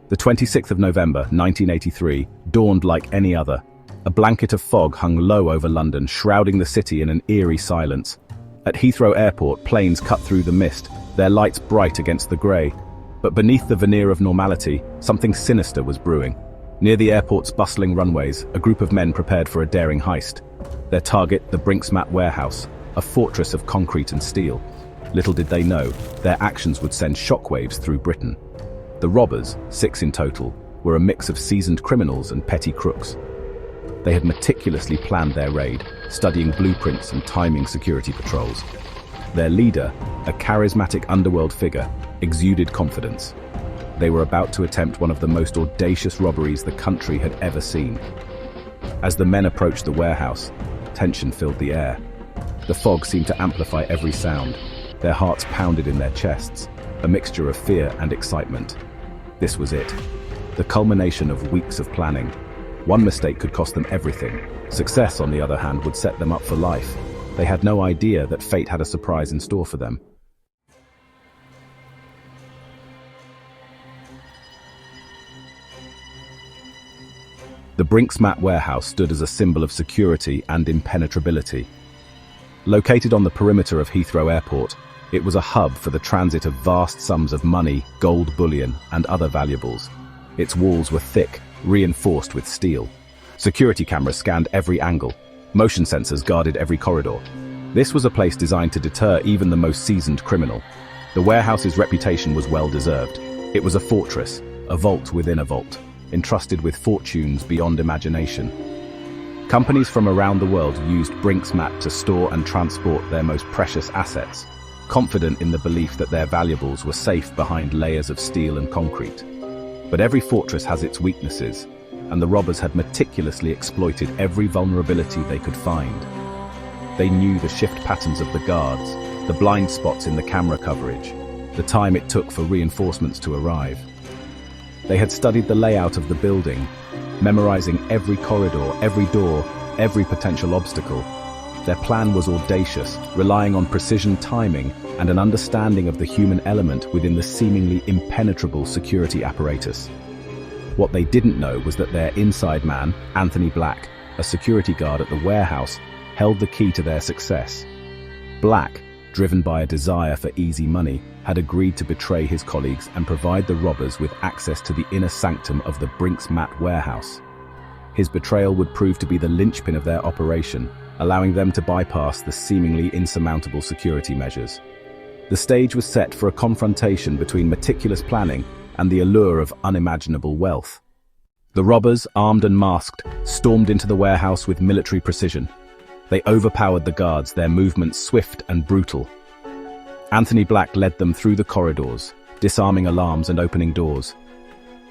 The 26th of November, 1983, dawned like any other. A blanket of fog hung low over London, shrouding the city in an eerie silence. At Heathrow Airport, planes cut through the mist, their lights bright against the grey. But beneath the veneer of normality, something sinister was brewing. Near the airport's bustling runways, a group of men prepared for a daring heist. Their target, the Brinksmat warehouse, a fortress of concrete and steel. Little did they know, their actions would send shockwaves through Britain. The robbers, 6 in total, were a mix of seasoned criminals and petty crooks. They had meticulously planned their raid, studying blueprints and timing security patrols. Their leader, a charismatic underworld figure, exuded confidence. They were about to attempt one of the most audacious robberies the country had ever seen. As the men approached the warehouse, tension filled the air. The fog seemed to amplify every sound. Their hearts pounded in their chests, a mixture of fear and excitement. This was it, the culmination of weeks of planning. One mistake could cost them everything. Success, on the other hand, would set them up for life. They had no idea that fate had a surprise in store for them. The Brinksmat warehouse stood as a symbol of security and impenetrability. Located on the perimeter of Heathrow Airport, it was a hub for the transit of vast sums of money, gold bullion, and other valuables. Its walls were thick, reinforced with steel. Security cameras scanned every angle. Motion sensors guarded every corridor. This was a place designed to deter even the most seasoned criminal. The warehouse's reputation was well-deserved. It was a fortress, a vault within a vault, entrusted with fortunes beyond imagination. Companies from around the world used Brinksmat to store and transport their most precious assets, confident in the belief that their valuables were safe behind layers of steel and concrete. But every fortress has its weaknesses, and the robbers had meticulously exploited every vulnerability they could find. They knew the shift patterns of the guards, the blind spots in the camera coverage, the time it took for reinforcements to arrive. They had studied the layout of the building, memorizing every corridor, every door, every potential obstacle. Their plan was audacious, relying on precision timing and an understanding of the human element within the seemingly impenetrable security apparatus. What they didn't know was that their inside man, Anthony Black, a security guard at the warehouse, held the key to their success. Black, driven by a desire for easy money, had agreed to betray his colleagues and provide the robbers with access to the inner sanctum of the Brinksmat warehouse. His betrayal would prove to be the linchpin of their operation, allowing them to bypass the seemingly insurmountable security measures. The stage was set for a confrontation between meticulous planning and the allure of unimaginable wealth. The robbers, armed and masked, stormed into the warehouse with military precision. They overpowered the guards, their movements swift and brutal. Anthony Black led them through the corridors, disarming alarms and opening doors.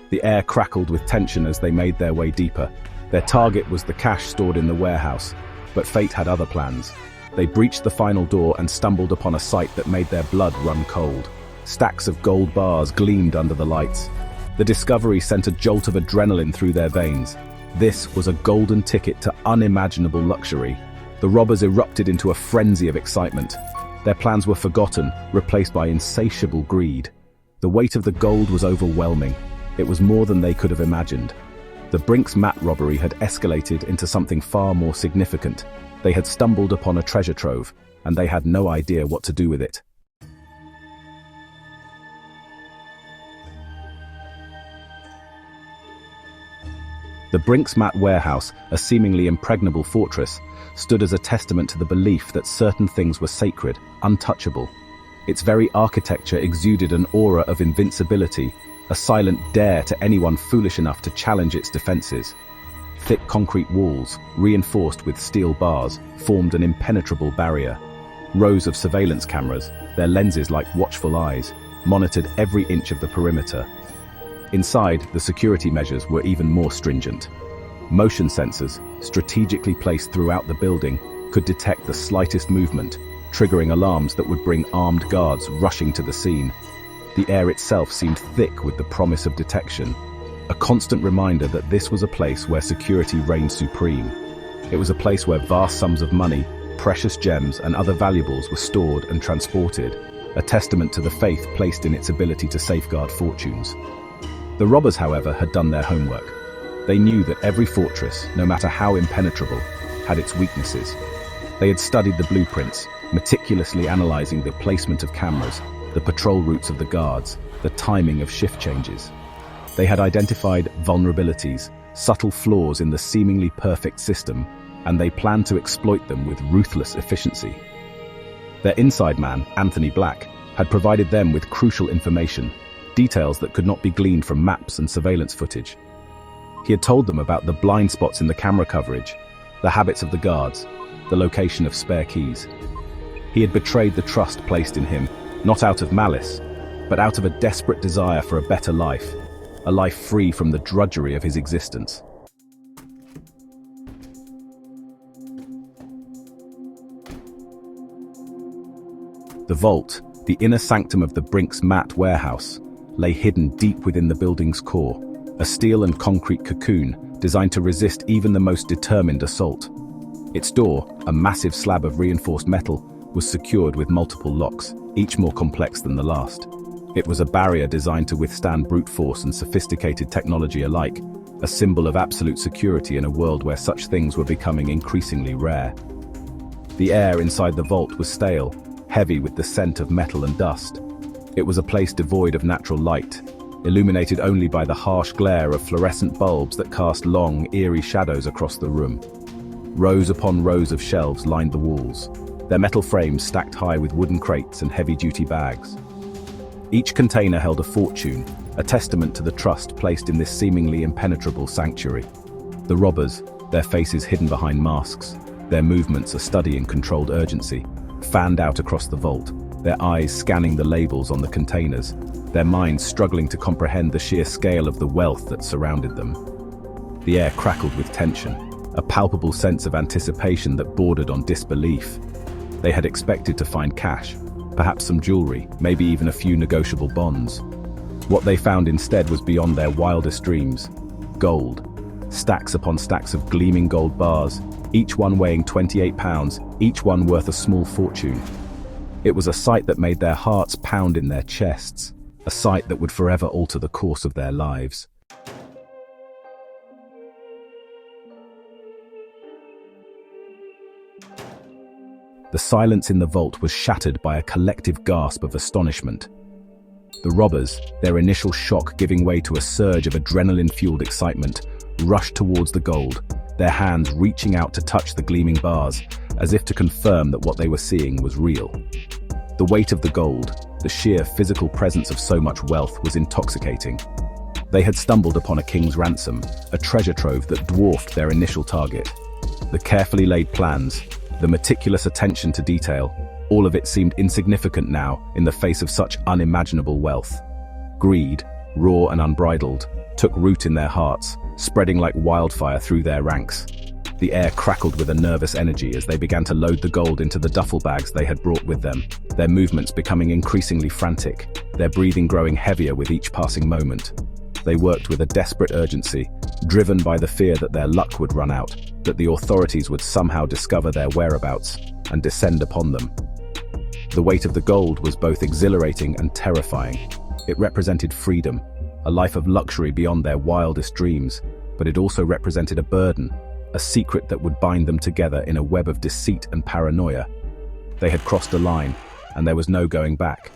The air crackled with tension as they made their way deeper. Their target was the cash stored in the warehouse, but fate had other plans. They breached the final door and stumbled upon a sight that made their blood run cold. Stacks of gold bars gleamed under the lights. The discovery sent a jolt of adrenaline through their veins. This was a golden ticket to unimaginable luxury. The robbers erupted into a frenzy of excitement. Their plans were forgotten, replaced by insatiable greed. The weight of the gold was overwhelming. It was more than they could have imagined. The Brinksmat robbery had escalated into something far more significant. They had stumbled upon a treasure trove, and they had no idea what to do with it. The Brinksmat warehouse, a seemingly impregnable fortress, stood as a testament to the belief that certain things were sacred, untouchable. Its very architecture exuded an aura of invincibility, a silent dare to anyone foolish enough to challenge its defenses. Thick concrete walls, reinforced with steel bars, formed an impenetrable barrier. Rows of surveillance cameras, their lenses like watchful eyes, monitored every inch of the perimeter. Inside, the security measures were even more stringent. Motion sensors, strategically placed throughout the building, could detect the slightest movement, triggering alarms that would bring armed guards rushing to the scene. The air itself seemed thick with the promise of detection, a constant reminder that this was a place where security reigned supreme. It was a place where vast sums of money, precious gems, and other valuables were stored and transported, a testament to the faith placed in its ability to safeguard fortunes. The robbers, however, had done their homework. They knew that every fortress, no matter how impenetrable, had its weaknesses. They had studied the blueprints, meticulously analyzing the placement of cameras, the patrol routes of the guards, the timing of shift changes. They had identified vulnerabilities, subtle flaws in the seemingly perfect system, and they planned to exploit them with ruthless efficiency. Their inside man, Anthony Black, had provided them with crucial information, details that could not be gleaned from maps and surveillance footage. He had told them about the blind spots in the camera coverage, the habits of the guards, the location of spare keys. He had betrayed the trust placed in him, not out of malice, but out of a desperate desire for a better life, a life free from the drudgery of his existence. The vault, the inner sanctum of the Brinks Mat warehouse, lay hidden deep within the building's core, a steel and concrete cocoon designed to resist even the most determined assault. Its door, a massive slab of reinforced metal, was secured with multiple locks, each more complex than the last. It was a barrier designed to withstand brute force and sophisticated technology alike, a symbol of absolute security in a world where such things were becoming increasingly rare. The air inside the vault was stale, heavy with the scent of metal and dust. It was a place devoid of natural light, illuminated only by the harsh glare of fluorescent bulbs that cast long, eerie shadows across the room. Rows upon rows of shelves lined the walls, their metal frames stacked high with wooden crates and heavy-duty bags. Each container held a fortune, a testament to the trust placed in this seemingly impenetrable sanctuary. The robbers, their faces hidden behind masks, their movements a study in controlled urgency, fanned out across the vault, their eyes scanning the labels on the containers, their minds struggling to comprehend the sheer scale of the wealth that surrounded them. The air crackled with tension, a palpable sense of anticipation that bordered on disbelief. They had expected to find cash, perhaps some jewelry, maybe even a few negotiable bonds. What they found instead was beyond their wildest dreams. Gold. Stacks upon stacks of gleaming gold bars, each one weighing 28 pounds, each one worth a small fortune. It was a sight that made their hearts pound in their chests, a sight that would forever alter the course of their lives. The silence in the vault was shattered by a collective gasp of astonishment. The robbers, their initial shock giving way to a surge of adrenaline-fueled excitement, rushed towards the gold, their hands reaching out to touch the gleaming bars, as if to confirm that what they were seeing was real. The weight of the gold, the sheer physical presence of so much wealth, was intoxicating. They had stumbled upon a king's ransom, a treasure trove that dwarfed their initial target. The carefully laid plans, the meticulous attention to detail, all of it seemed insignificant now in the face of such unimaginable wealth. Greed, raw and unbridled, took root in their hearts, spreading like wildfire through their ranks. The air crackled with a nervous energy as they began to load the gold into the duffel bags they had brought with them, their movements becoming increasingly frantic, their breathing growing heavier with each passing moment. They worked with a desperate urgency, driven by the fear that their luck would run out, that the authorities would somehow discover their whereabouts and descend upon them. The weight of the gold was both exhilarating and terrifying. It represented freedom, a life of luxury beyond their wildest dreams, but it also represented a burden, a secret that would bind them together in a web of deceit and paranoia. They had crossed a line, and there was no going back.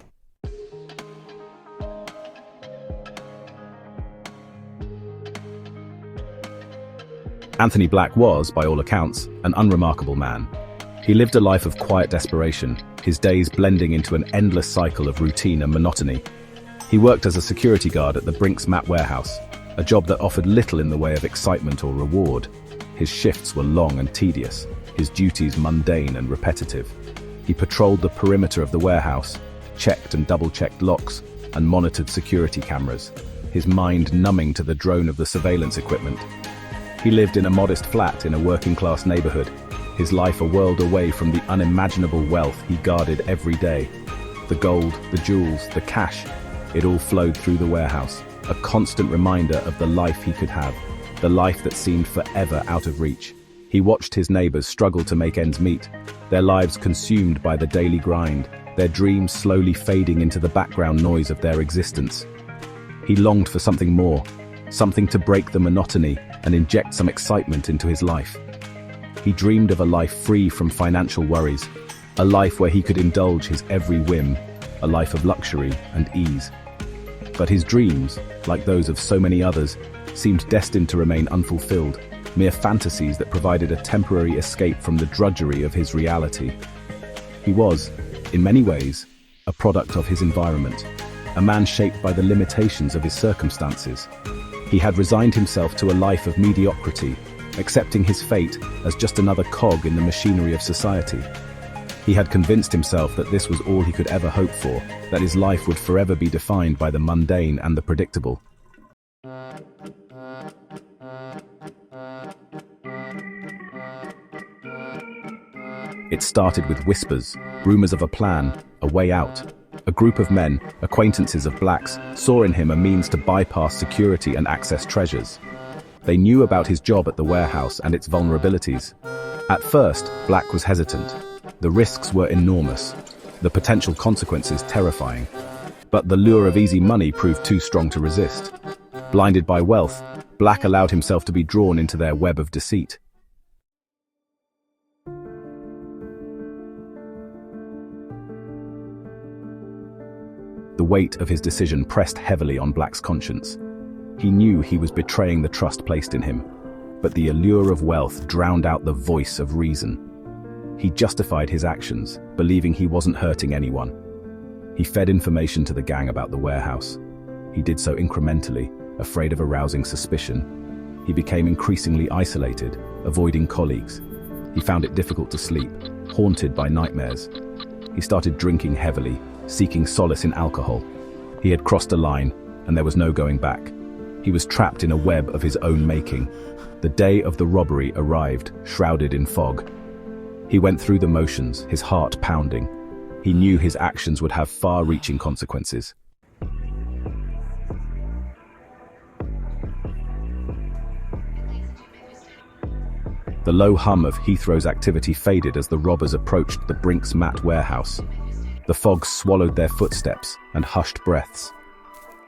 Anthony Black was, by all accounts, an unremarkable man. He lived a life of quiet desperation, his days blending into an endless cycle of routine and monotony. He worked as a security guard at the Brinks Mat warehouse, a job that offered little in the way of excitement or reward. His shifts were long and tedious, his duties mundane and repetitive. He patrolled the perimeter of the warehouse, checked and double-checked locks, and monitored security cameras, his mind numbing to the drone of the surveillance equipment. He lived in a modest flat in a working-class neighborhood, his life a world away from the unimaginable wealth he guarded every day. The gold, the jewels, the cash, it all flowed through the warehouse, a constant reminder of the life he could have, the life that seemed forever out of reach. He watched his neighbors struggle to make ends meet, their lives consumed by the daily grind, their dreams slowly fading into the background noise of their existence. He longed for something more, something to break the monotony and inject some excitement into his life. He dreamed of a life free from financial worries, a life where he could indulge his every whim, a life of luxury and ease. But his dreams, like those of so many others, seemed destined to remain unfulfilled, mere fantasies that provided a temporary escape from the drudgery of his reality. He was, in many ways, a product of his environment, a man shaped by the limitations of his circumstances. He had resigned himself to a life of mediocrity, accepting his fate as just another cog in the machinery of society. He had convinced himself that this was all he could ever hope for, that his life would forever be defined by the mundane and the predictable. It started with whispers, rumors of a plan, a way out. A group of men, acquaintances of Black's, saw in him a means to bypass security and access treasures. They knew about his job at the warehouse and its vulnerabilities. At first, Black was hesitant. The risks were enormous, the potential consequences terrifying. But the lure of easy money proved too strong to resist. Blinded by wealth, Black allowed himself to be drawn into their web of deceit. The weight of his decision pressed heavily on Black's conscience. He knew he was betraying the trust placed in him, but the allure of wealth drowned out the voice of reason. He justified his actions, believing he wasn't hurting anyone. He fed information to the gang about the warehouse. He did so incrementally, afraid of arousing suspicion. He became increasingly isolated, avoiding colleagues. He found it difficult to sleep, haunted by nightmares. He started drinking heavily, seeking solace in alcohol. He had crossed a line, and there was no going back. He was trapped in a web of his own making. The day of the robbery arrived, shrouded in fog. He went through the motions, his heart pounding. He knew his actions would have far-reaching consequences. The low hum of Heathrow's activity faded as the robbers approached the Brinks Mat warehouse. The fog swallowed their footsteps and hushed breaths.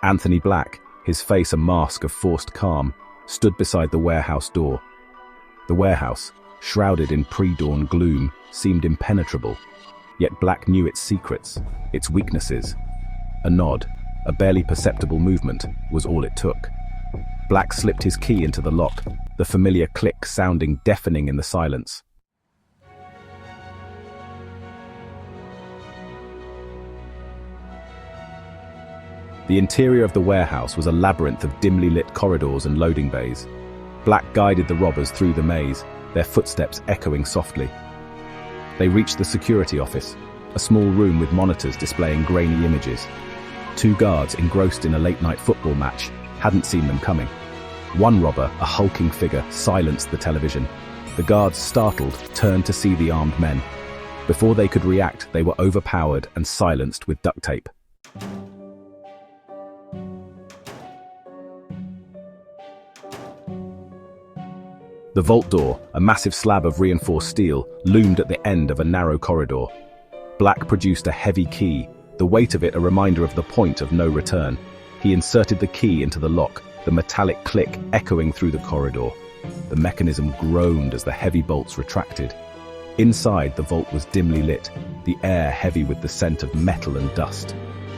Anthony Black, his face a mask of forced calm, stood beside the warehouse door. The warehouse, shrouded in pre-dawn gloom, seemed impenetrable. Yet Black knew its secrets, its weaknesses. A nod, a barely perceptible movement, was all it took. Black slipped his key into the lock, the familiar click sounding deafening in the silence. The interior of the warehouse was a labyrinth of dimly lit corridors and loading bays. Black guided the robbers through the maze, their footsteps echoing softly. They reached the security office, a small room with monitors displaying grainy images. Two guards engrossed in a late-night football match hadn't seen them coming. One robber, a hulking figure, silenced the television. The guards, startled, turned to see the armed men. Before they could react, they were overpowered and silenced with duct tape. The vault door, a massive slab of reinforced steel, loomed at the end of a narrow corridor. Black produced a heavy key, the weight of it a reminder of the point of no return. He inserted the key into the lock, the metallic click echoing through the corridor. The mechanism groaned as the heavy bolts retracted. Inside, the vault was dimly lit, the air heavy with the scent of metal and dust.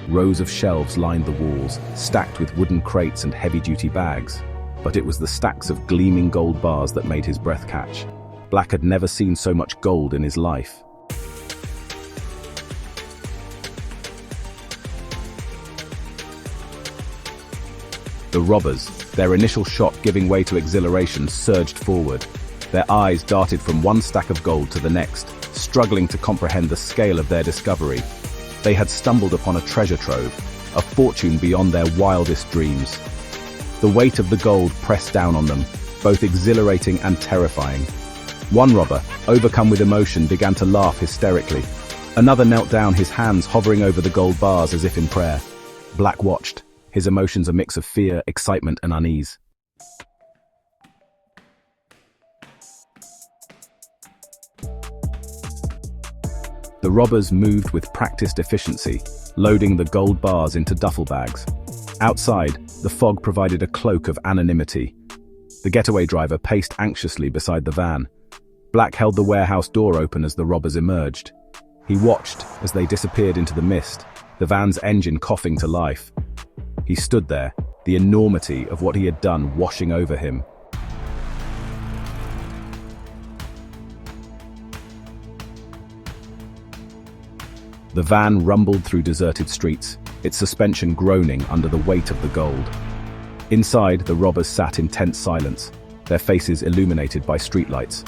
Rows of shelves lined the walls, stacked with wooden crates and heavy-duty bags. But it was the stacks of gleaming gold bars that made his breath catch. Black had never seen so much gold in his life. The robbers, their initial shock giving way to exhilaration, surged forward. Their eyes darted from one stack of gold to the next, struggling to comprehend the scale of their discovery. They had stumbled upon a treasure trove, a fortune beyond their wildest dreams. The weight of the gold pressed down on them, both exhilarating and terrifying. One robber, overcome with emotion, began to laugh hysterically. Another knelt down, his hands hovering over the gold bars as if in prayer. Black watched, his emotions a mix of fear, excitement, and unease. The robbers moved with practiced efficiency, loading the gold bars into duffel bags. Outside, the fog provided a cloak of anonymity. The getaway driver paced anxiously beside the van. Black held the warehouse door open as the robbers emerged. He watched as they disappeared into the mist, the van's engine coughing to life. He stood there, the enormity of what he had done washing over him. The van rumbled through deserted streets, its suspension groaning under the weight of the gold. Inside, the robbers sat in tense silence, their faces illuminated by streetlights.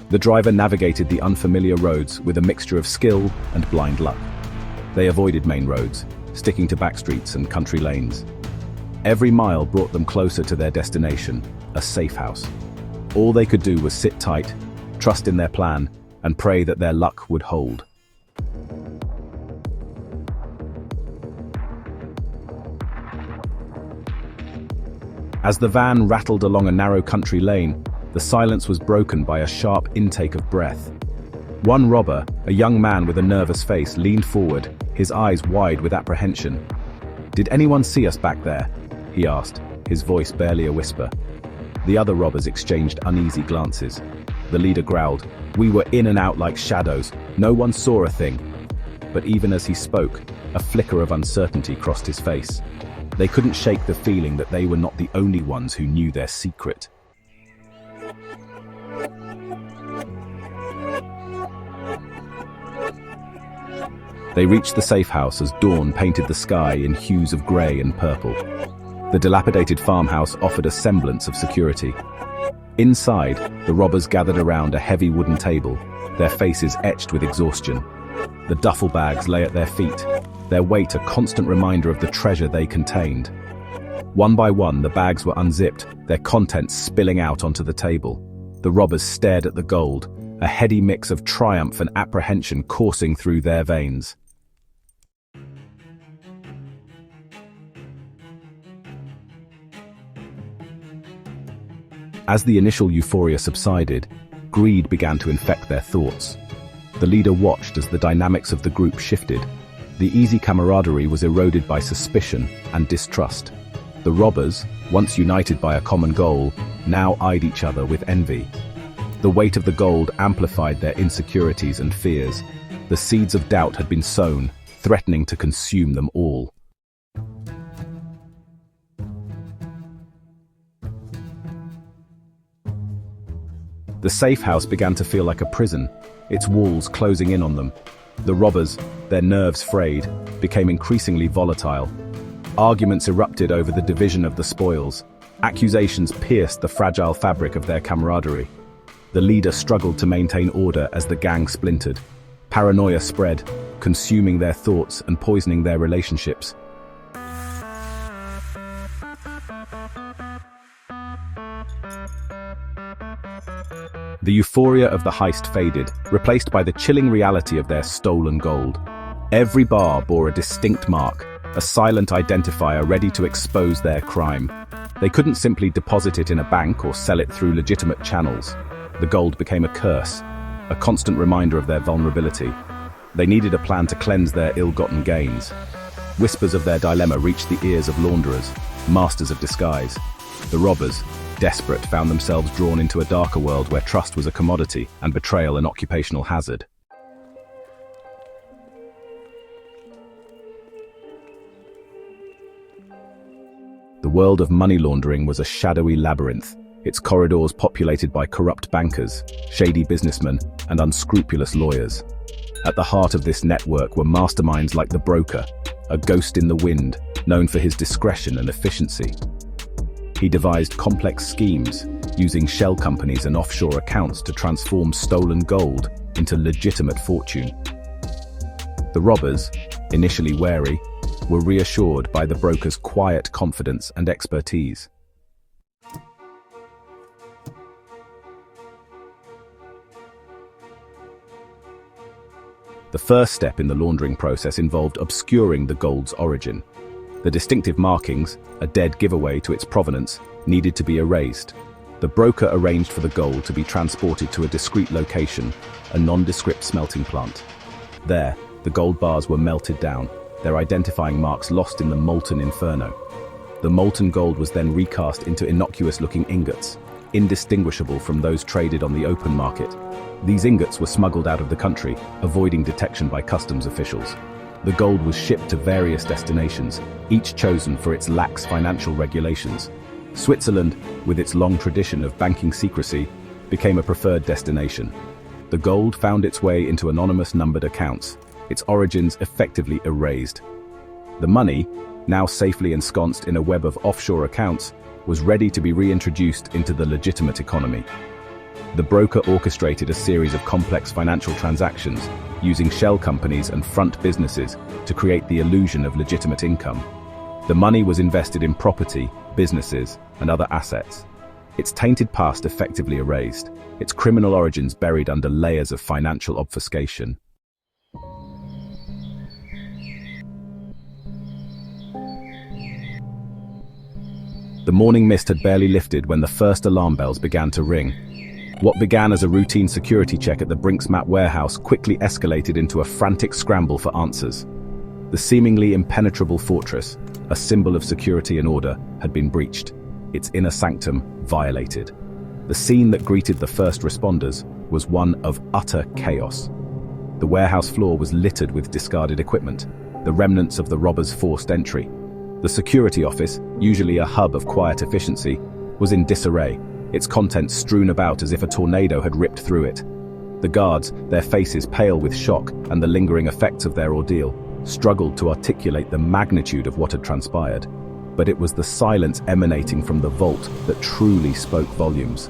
The driver navigated the unfamiliar roads with a mixture of skill and blind luck. They avoided main roads, sticking to back streets and country lanes. Every mile brought them closer to their destination, a safe house. All they could do was sit tight, trust in their plan, and pray that their luck would hold. As the van rattled along a narrow country lane, the silence was broken by a sharp intake of breath. One robber, a young man with a nervous face, leaned forward, his eyes wide with apprehension. "Did anyone see us back there?" he asked, his voice barely a whisper. The other robbers exchanged uneasy glances. The leader growled, "We were in and out like shadows. No one saw a thing." But even as he spoke, a flicker of uncertainty crossed his face. They couldn't shake the feeling that they were not the only ones who knew their secret. They reached the safe house as dawn painted the sky in hues of grey and purple. The dilapidated farmhouse offered a semblance of security. Inside, the robbers gathered around a heavy wooden table, their faces etched with exhaustion. The duffel bags lay at their feet, their weight a constant reminder of the treasure they contained. One by one, the bags were unzipped, their contents spilling out onto the table. The robbers stared at the gold, a heady mix of triumph and apprehension coursing through their veins. As the initial euphoria subsided, greed began to infect their thoughts. The leader watched as the dynamics of the group shifted. The easy camaraderie was eroded by suspicion and distrust. The robbers, once united by a common goal, now eyed each other with envy. The weight of the gold amplified their insecurities and fears. The seeds of doubt had been sown, threatening to consume them all. The safe house began to feel like a prison, its walls closing in on them. The robbers, their nerves frayed, became increasingly volatile. Arguments erupted over the division of the spoils. Accusations pierced the fragile fabric of their camaraderie. The leader struggled to maintain order as the gang splintered. Paranoia spread, consuming their thoughts and poisoning their relationships. The euphoria of the heist faded, replaced by the chilling reality of their stolen gold. Every bar bore a distinct mark, a silent identifier ready to expose their crime. They couldn't simply deposit it in a bank or sell it through legitimate channels. The gold became a curse, a constant reminder of their vulnerability. They needed a plan to cleanse their ill-gotten gains. Whispers of their dilemma reached the ears of launderers, masters of disguise. The robbers, desperate, found themselves drawn into a darker world where trust was a commodity and betrayal an occupational hazard. The world of money laundering was a shadowy labyrinth, its corridors populated by corrupt bankers, shady businessmen, and unscrupulous lawyers. At the heart of this network were masterminds like the broker, a ghost in the wind, known for his discretion and efficiency. He devised complex schemes, using shell companies and offshore accounts to transform stolen gold into legitimate fortune. The robbers, initially wary, were reassured by the broker's quiet confidence and expertise. The first step in the laundering process involved obscuring the gold's origin. The distinctive markings, a dead giveaway to its provenance, needed to be erased. The broker arranged for the gold to be transported to a discreet location, a nondescript smelting plant. There, the gold bars were melted down, their identifying marks lost in the molten inferno. The molten gold was then recast into innocuous-looking ingots, indistinguishable from those traded on the open market. These ingots were smuggled out of the country, avoiding detection by customs officials. The gold was shipped to various destinations, each chosen for its lax financial regulations. Switzerland, with its long tradition of banking secrecy, became a preferred destination. The gold found its way into anonymous numbered accounts, its origins effectively erased. The money, now safely ensconced in a web of offshore accounts, was ready to be reintroduced into the legitimate economy. The broker orchestrated a series of complex financial transactions, using shell companies and front businesses to create the illusion of legitimate income. The money was invested in property, businesses, and other assets. Its tainted past effectively erased, its criminal origins buried under layers of financial obfuscation. The morning mist had barely lifted when the first alarm bells began to ring. What began as a routine security check at the Brinks warehouse quickly escalated into a frantic scramble for answers. The seemingly impenetrable fortress, a symbol of security and order, had been breached, its inner sanctum violated. The scene that greeted the first responders was one of utter chaos. The warehouse floor was littered with discarded equipment, the remnants of the robbers' forced entry. The security office, usually a hub of quiet efficiency, was in disarray, its contents strewn about as if a tornado had ripped through it. The guards, their faces pale with shock and the lingering effects of their ordeal, struggled to articulate the magnitude of what had transpired. But it was the silence emanating from the vault that truly spoke volumes.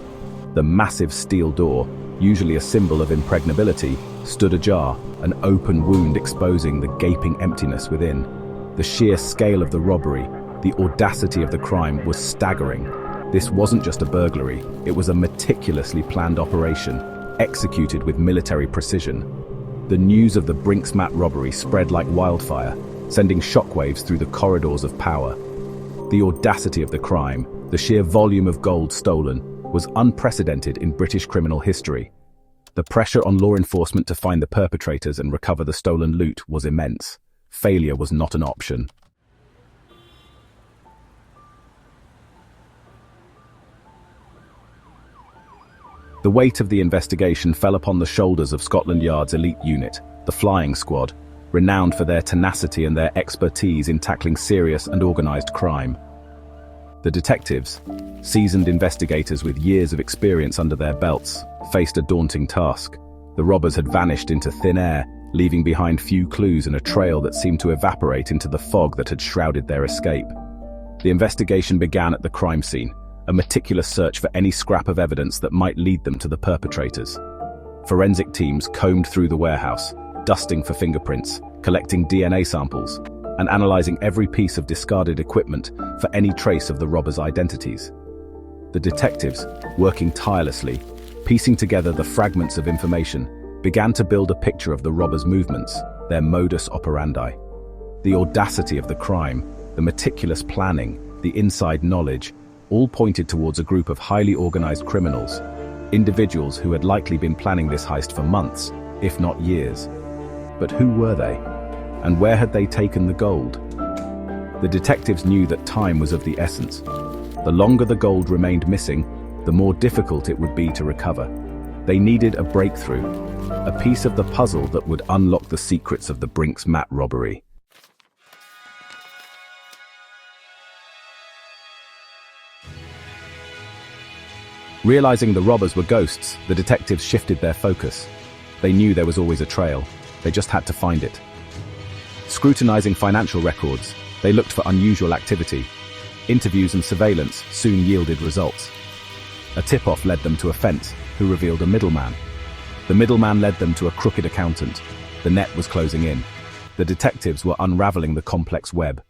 The massive steel door, usually a symbol of impregnability, stood ajar, an open wound exposing the gaping emptiness within. The sheer scale of the robbery, the audacity of the crime was staggering. This wasn't just a burglary, it was a meticulously planned operation, executed with military precision. The news of the Brinks robbery spread like wildfire, sending shockwaves through the corridors of power. The audacity of the crime, the sheer volume of gold stolen, was unprecedented in British criminal history. The pressure on law enforcement to find the perpetrators and recover the stolen loot was immense. Failure was not an option. The weight of the investigation fell upon the shoulders of Scotland Yard's elite unit, the Flying Squad, renowned for their tenacity and their expertise in tackling serious and organized crime. The detectives, seasoned investigators with years of experience under their belts, faced a daunting task. The robbers had vanished into thin air, leaving behind few clues and a trail that seemed to evaporate into the fog that had shrouded their escape. The investigation began at the crime scene, a meticulous search for any scrap of evidence that might lead them to the perpetrators. Forensic teams combed through the warehouse, dusting for fingerprints, collecting DNA samples, and analyzing every piece of discarded equipment for any trace of the robbers' identities. The detectives, working tirelessly, piecing together the fragments of information, began to build a picture of the robbers' movements, their modus operandi. The audacity of the crime, the meticulous planning, the inside knowledge, all pointed towards a group of highly organized criminals, individuals who had likely been planning this heist for months, if not years. But who were they? And where had they taken the gold? The detectives knew that time was of the essence. The longer the gold remained missing, the more difficult it would be to recover. They needed a breakthrough, a piece of the puzzle that would unlock the secrets of the Brinks robbery. Realizing the robbers were ghosts, the detectives shifted their focus. They knew there was always a trail. They just had to find it. Scrutinizing financial records, they looked for unusual activity. Interviews and surveillance soon yielded results. A tip-off led them to a fence, who revealed a middleman. The middleman led them to a crooked accountant. The net was closing in. The detectives were unraveling the complex web.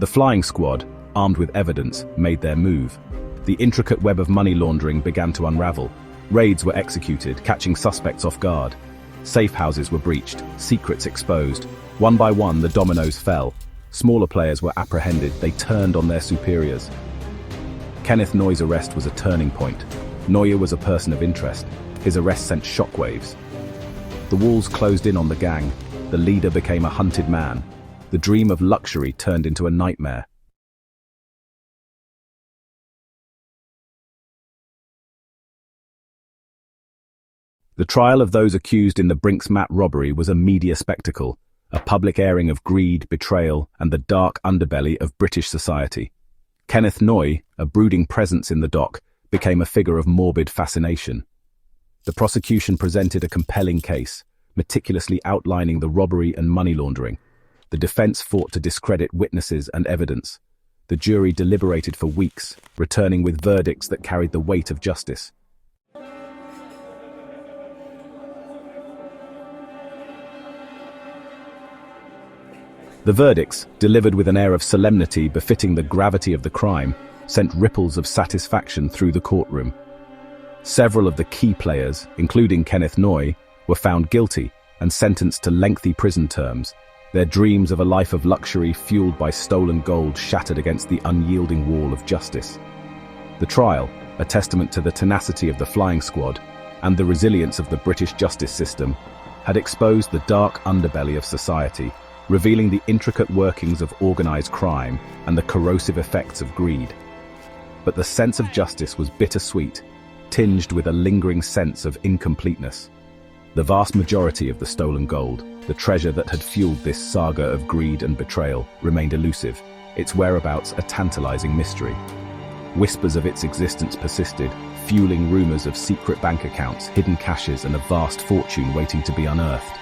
The Flying Squad, armed with evidence, made their move. The intricate web of money laundering began to unravel. Raids were executed, catching suspects off guard. Safe houses were breached, secrets exposed. One by one, the dominoes fell. Smaller players were apprehended, they turned on their superiors. Kenneth Noy's arrest was a turning point. Neuer was a person of interest. His arrest sent shockwaves. The walls closed in on the gang. The leader became a hunted man. The dream of luxury turned into a nightmare. The trial of those accused in the Brinks-Mat robbery was a media spectacle, a public airing of greed, betrayal, and the dark underbelly of British society. Kenneth Noy, a brooding presence in the dock, became a figure of morbid fascination. The prosecution presented a compelling case, meticulously outlining the robbery and money laundering. The defense fought to discredit witnesses and evidence. The jury deliberated for weeks, returning with verdicts that carried the weight of justice. The verdicts, delivered with an air of solemnity befitting the gravity of the crime, sent ripples of satisfaction through the courtroom. Several of the key players, including Kenneth Noy, were found guilty and sentenced to lengthy prison terms, their dreams of a life of luxury fueled by stolen gold shattered against the unyielding wall of justice. The trial, a testament to the tenacity of the flying squad and the resilience of the British justice system, had exposed the dark underbelly of society, revealing the intricate workings of organized crime and the corrosive effects of greed. But the sense of justice was bittersweet, tinged with a lingering sense of incompleteness. The vast majority of the stolen gold, the treasure that had fueled this saga of greed and betrayal, remained elusive, its whereabouts a tantalizing mystery. Whispers of its existence persisted, fueling rumors of secret bank accounts, hidden caches, and a vast fortune waiting to be unearthed.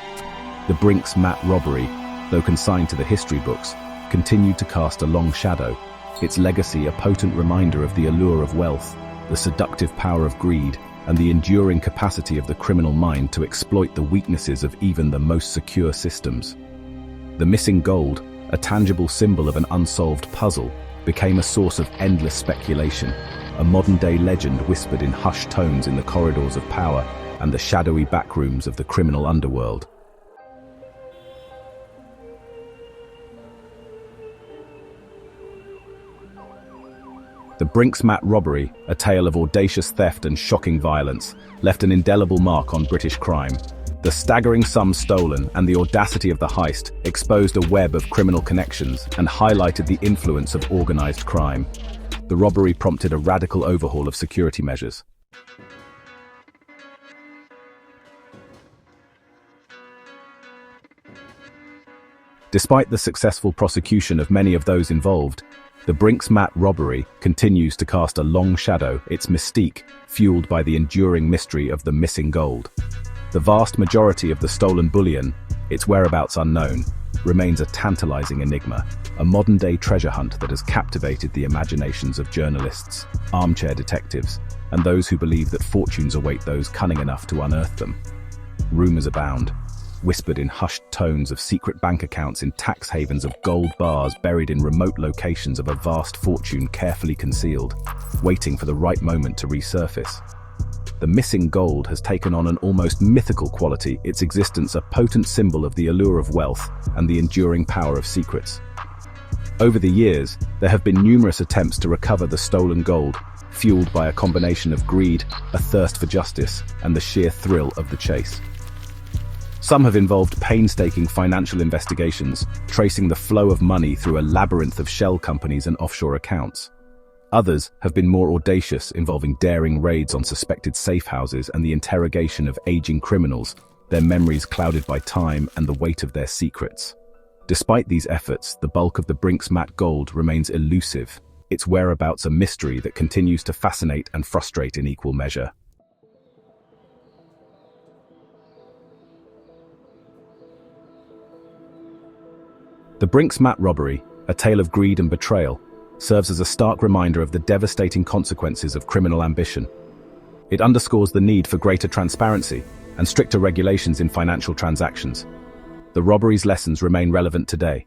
The Brinks-Mat robbery, though consigned to the history books, continued to cast a long shadow, its legacy a potent reminder of the allure of wealth, the seductive power of greed, and the enduring capacity of the criminal mind to exploit the weaknesses of even the most secure systems. The missing gold, a tangible symbol of an unsolved puzzle, became a source of endless speculation, a modern-day legend whispered in hushed tones in the corridors of power and the shadowy backrooms of the criminal underworld. The Brinks-Mat robbery, a tale of audacious theft and shocking violence, left an indelible mark on British crime. The staggering sum stolen and the audacity of the heist exposed a web of criminal connections and highlighted the influence of organized crime. The robbery prompted a radical overhaul of security measures. Despite the successful prosecution of many of those involved, the Brinks-Mat robbery continues to cast a long shadow, its mystique fueled by the enduring mystery of the missing gold. The vast majority of the stolen bullion, its whereabouts unknown, remains a tantalizing enigma, a modern-day treasure hunt that has captivated the imaginations of journalists, armchair detectives, and those who believe that fortunes await those cunning enough to unearth them. Rumors abound, whispered in hushed tones of secret bank accounts in tax havens of gold bars buried in remote locations of a vast fortune carefully concealed, waiting for the right moment to resurface. The missing gold has taken on an almost mythical quality, its existence a potent symbol of the allure of wealth and the enduring power of secrets. Over the years, there have been numerous attempts to recover the stolen gold, fueled by a combination of greed, a thirst for justice, and the sheer thrill of the chase. Some have involved painstaking financial investigations, tracing the flow of money through a labyrinth of shell companies and offshore accounts. Others have been more audacious, involving daring raids on suspected safe houses and the interrogation of aging criminals, their memories clouded by time and the weight of their secrets. Despite these efforts, the bulk of the Brinks-Mat gold remains elusive, its whereabouts a mystery that continues to fascinate and frustrate in equal measure. The Brinks-Mat robbery, a tale of greed and betrayal, serves as a stark reminder of the devastating consequences of criminal ambition. It underscores the need for greater transparency and stricter regulations in financial transactions. The robbery's lessons remain relevant today,